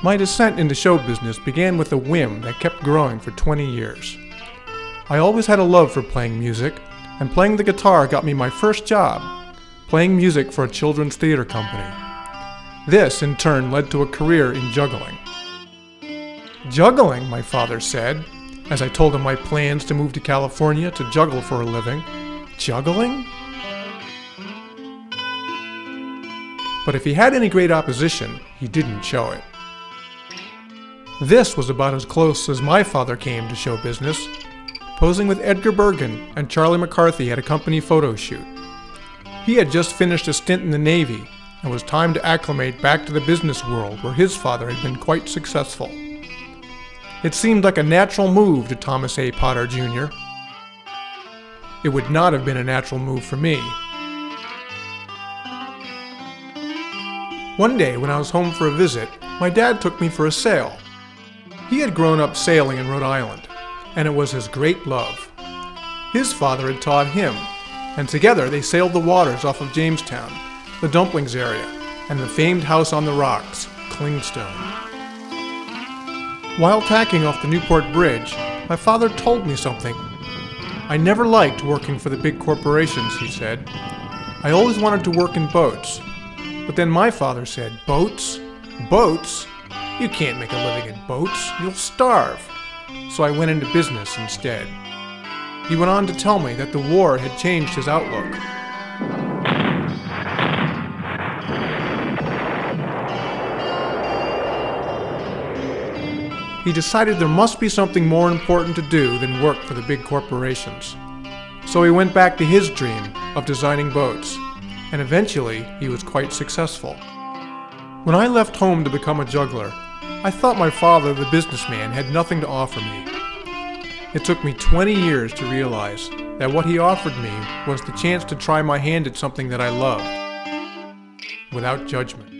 My descent into show business began with a whim that kept growing for 20 years. I always had a love for playing music, and playing the guitar got me my first job, playing music for a children's theater company. This, in turn, led to a career in juggling. "Juggling," my father said, as I told him my plans to move to California to juggle for a living. "Juggling?" But if he had any great opposition, he didn't show it. This was about as close as my father came to show business, posing with Edgar Bergen and Charlie McCarthy at a company photo shoot. He had just finished a stint in the Navy, and it was time to acclimate back to the business world where his father had been quite successful. It seemed like a natural move to Thomas A. Potter, Jr. It would not have been a natural move for me. One day when I was home for a visit, my dad took me for a sail. He had grown up sailing in Rhode Island, and it was his great love. His father had taught him, and together they sailed the waters off of Jamestown, the Dumplings area, and the famed house on the rocks, Clingstone. While tacking off the Newport Bridge, my father told me something. "I never liked working for the big corporations," he said. "I always wanted to work in boats." But then my father said, "Boats? Boats? You can't make a living in boats. You'll starve." So I went into business instead. He went on to tell me that the war had changed his outlook. He decided there must be something more important to do than work for the big corporations. So he went back to his dream of designing boats, and eventually he was quite successful. When I left home to become a juggler, I thought my father, the businessman, had nothing to offer me. It took me 20 years to realize that what he offered me was the chance to try my hand at something that I loved, without judgment.